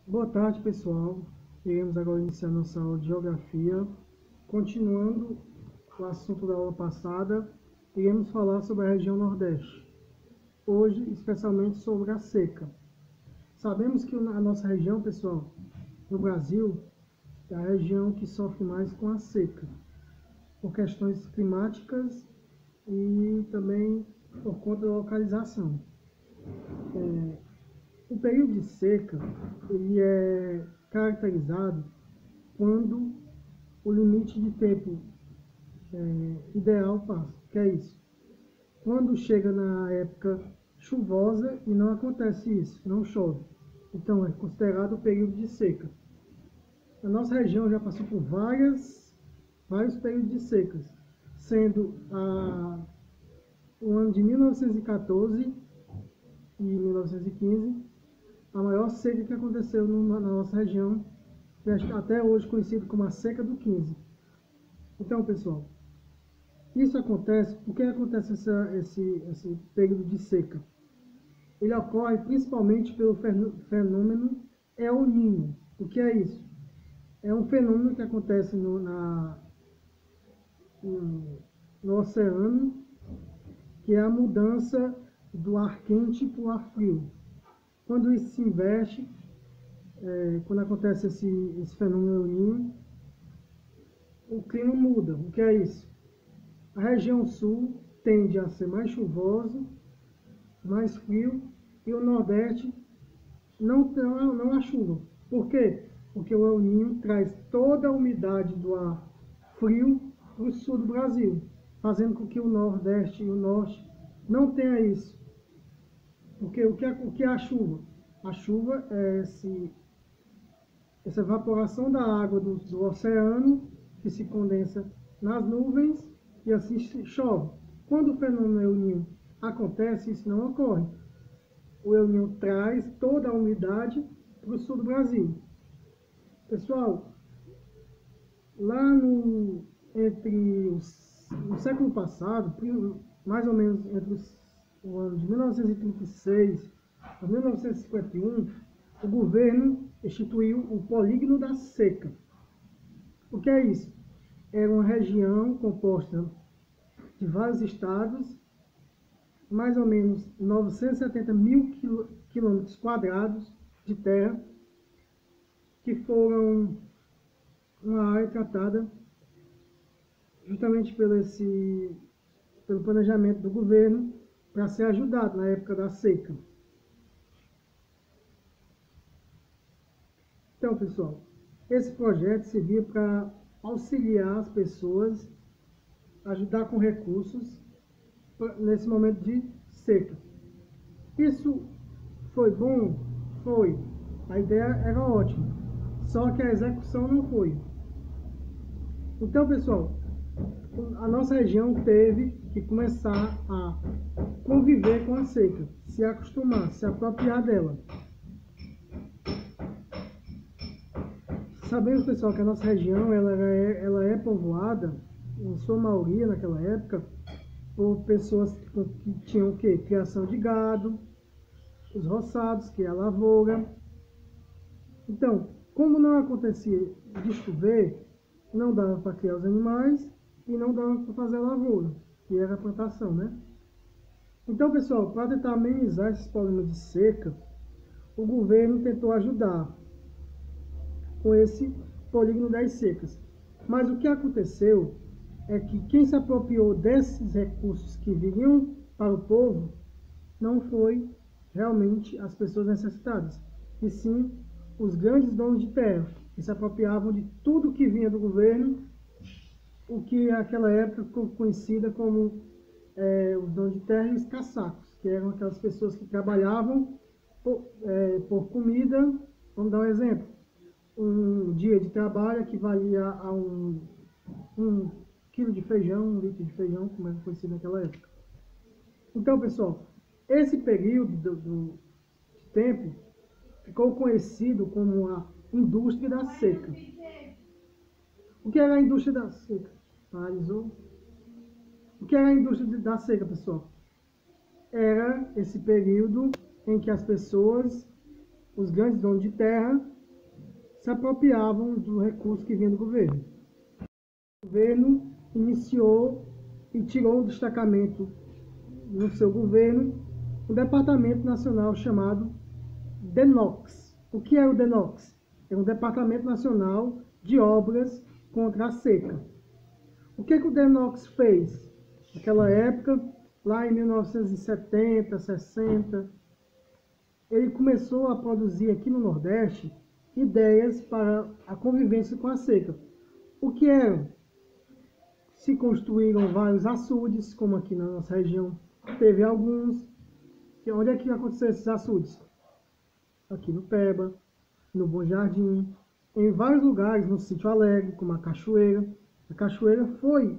Boa tarde, pessoal. Iremos agora iniciar nossa aula de Geografia. Continuando o assunto da aula passada, iremos falar sobre a região Nordeste. Hoje, especialmente sobre a seca. Sabemos que a nossa região, pessoal, no Brasil, é a região que sofre mais com a seca, por questões climáticas e também por conta da localização. O período de seca ele é caracterizado quando o limite de tempo ideal passa. Que é isso? Quando chega na época chuvosa e não acontece isso, não chove. Então é considerado o período de seca. A nossa região já passou por vários períodos de secas, sendo o ano de 1914 e 1915 a maior seca que aconteceu na nossa região, que é até hoje conhecido como a seca do 15. Então, pessoal, isso acontece, por que acontece esse período de seca? Ele ocorre principalmente pelo fenômeno El Niño. O que é isso? É um fenômeno que acontece no oceano, que é a mudança do ar quente para o ar frio. Quando isso se inverte, quando acontece esse fenômeno El Niño, o clima muda. O que é isso? A região sul tende a ser mais chuvoso, mais frio, e o Nordeste não há chuva. Por quê? Porque o El Niño traz toda a umidade do ar frio para o sul do Brasil, fazendo com que o Nordeste e o Norte não tenha isso. Porque o que é a chuva? A chuva é essa evaporação da água do oceano que se condensa nas nuvens e assim chove. Quando o fenômeno El Niño acontece, isso não ocorre. O El Niño traz toda a umidade para o sul do Brasil. Pessoal, lá no século passado, mais ou menos entre o ano de 1936 a 1951, o governo instituiu o Polígono da Seca. O que é isso? Era uma região composta de vários estados, mais ou menos 970 mil quilômetros quadrados de terra, que foram uma área tratada justamente pelo planejamento do governo para ser ajudado na época da seca. Então, pessoal, esse projeto servia para auxiliar as pessoas, ajudar com recursos nesse momento de seca. Isso foi bom? Foi. A ideia era ótima, só que a execução não foi. Então, pessoal, a nossa região teve que começar a conviver com a seca, se acostumar, se apropriar dela. Sabemos, pessoal, que a nossa região ela é povoada, em sua maioria naquela época, por pessoas que tinham o quê? Criação de gado, os roçados, que é a lavoura. Então, como não acontecia de chover, não dava para criar os animais e não dava para fazer a lavoura, que era a plantação, né? Então, pessoal, para tentar amenizar esses problemas de seca, o governo tentou ajudar com esse polígono das secas. Mas o que aconteceu é que quem se apropriou desses recursos que viriam para o povo não foi realmente as pessoas necessitadas, e sim os grandes donos de terra, que se apropriavam de tudo que vinha do governo, o que naquela época ficou conhecida como os donos de terra e os caçacos, que eram aquelas pessoas que trabalhavam por comida. Vamos dar um exemplo. Um dia de trabalho equivalia a um quilo de feijão, 1 litro de feijão, como era conhecido naquela época. Então, pessoal, esse período de tempo ficou conhecido como a indústria da seca. O que era a indústria da seca? Paralisou. O que era a indústria da seca, pessoal? Era esse período em que as pessoas, os grandes donos de terra, se apropriavam do recurso que vinha do governo. O governo iniciou e tirou um destacamento no seu governo um departamento nacional chamado DENOX. O que é o DENOX? É um Departamento Nacional de Obras contra a Seca. O que o DENOX fez? Naquela época, lá em 1970, 60, ele começou a produzir aqui no Nordeste ideias para a convivência com a seca. O que eram? Se construíram vários açudes, como aqui na nossa região teve alguns. Onde é que aconteceram esses açudes? Aqui no Peba, no Bom Jardim, em vários lugares, no Sítio Alegre, como a Cachoeira. A Cachoeira foi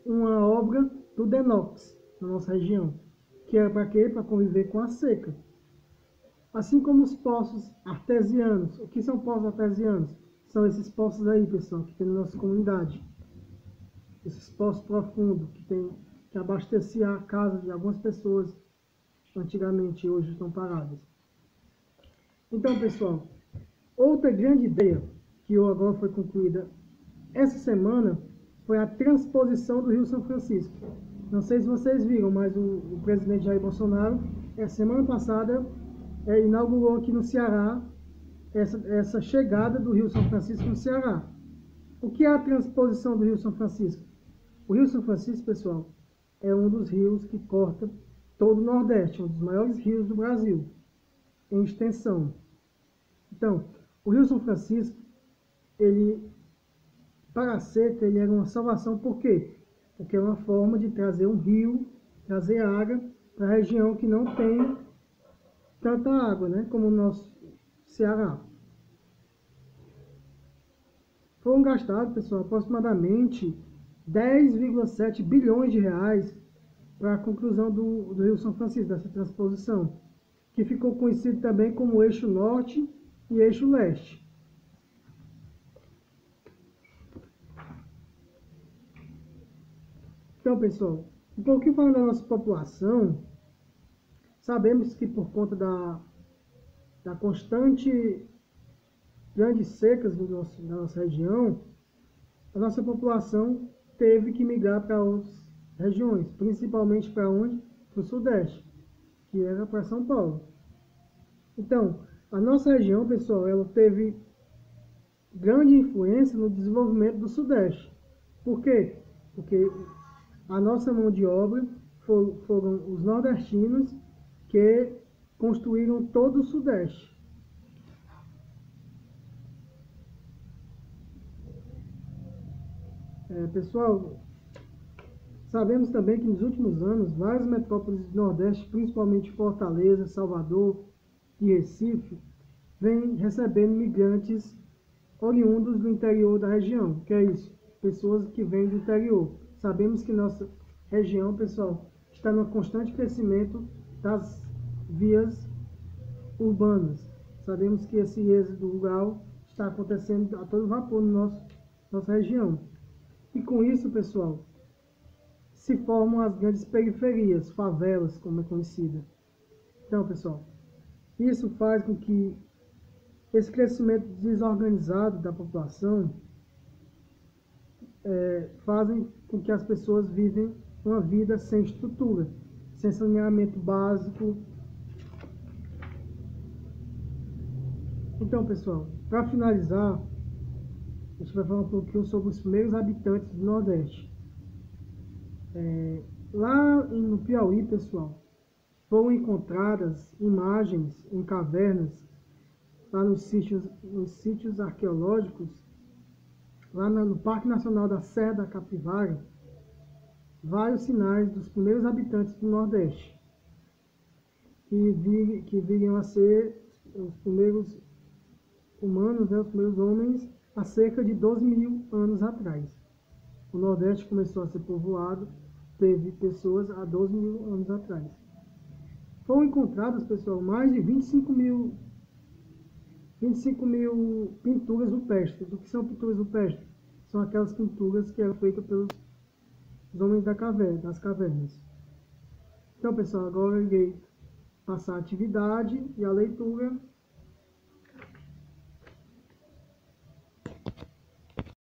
uma obra do DENOX, na nossa região, que era para quê? Para conviver com a seca. Assim como os poços artesianos. O que são poços artesianos? São esses poços aí, pessoal, que tem na nossa comunidade. Esses poços profundos que abasteciam a casa de algumas pessoas antigamente, hoje estão paradas. Então, pessoal, outra grande ideia que agora foi concluída essa semana foi a transposição do Rio São Francisco. Não sei se vocês viram, mas o presidente Jair Bolsonaro, semana passada, inaugurou aqui no Ceará essa chegada do Rio São Francisco no Ceará. O que é a transposição do Rio São Francisco? O Rio São Francisco, pessoal, é um dos rios que corta todo o Nordeste, um dos maiores rios do Brasil, em extensão. Então, o Rio São Francisco, para a seca, ele era uma salvação. Por quê? Porque é uma forma de trazer um rio, trazer água para a região que não tem tanta água, né, como o nosso Ceará. Foram gastados, pessoal, aproximadamente 10,7 bilhões de reais para a conclusão do Rio São Francisco, dessa transposição, que ficou conhecido também como Eixo Norte e Eixo Leste. Então, pessoal, um pouquinho falando da nossa população, sabemos que por conta da constante grandes secas da nossa região, a nossa população teve que migrar para outras regiões, principalmente para onde? Para o Sudeste, que era para São Paulo. Então, a nossa região, pessoal, ela teve grande influência no desenvolvimento do Sudeste. Por quê? Porque a nossa mão de obra foram os nordestinos que construíram todo o Sudeste. Pessoal, sabemos também que nos últimos anos, várias metrópoles do Nordeste, principalmente Fortaleza, Salvador e Recife, vêm recebendo migrantes oriundos do interior da região. O que é isso? Pessoas que vêm do interior. Sabemos que nossa região, pessoal, está no constante crescimento das vias urbanas. Sabemos que esse êxodo rural está acontecendo a todo vapor na nossa região. E com isso, pessoal, se formam as grandes periferias, favelas, como é conhecida. Então, pessoal, isso faz com que esse crescimento desorganizado da população fazem com que as pessoas vivem uma vida sem estrutura, sem saneamento básico. Então, pessoal, para finalizar, a gente vai falar um pouquinho sobre os primeiros habitantes do Nordeste. Lá no Piauí, pessoal, foram encontradas imagens em cavernas, lá nos sítios arqueológicos, lá no Parque Nacional da Serra da Capivara, vários sinais dos primeiros habitantes do Nordeste, que viriam a ser os primeiros humanos, né, os primeiros homens, há cerca de 12 mil anos atrás. O Nordeste começou a ser povoado, teve pessoas há 12 mil anos atrás. Foram encontradas, pessoal, mais de 25 mil pinturas rupestres. O que são pinturas rupestres? São aquelas pinturas que eram feitas pelos homens das cavernas. Então, pessoal, agora eu irei passar a atividade e a leitura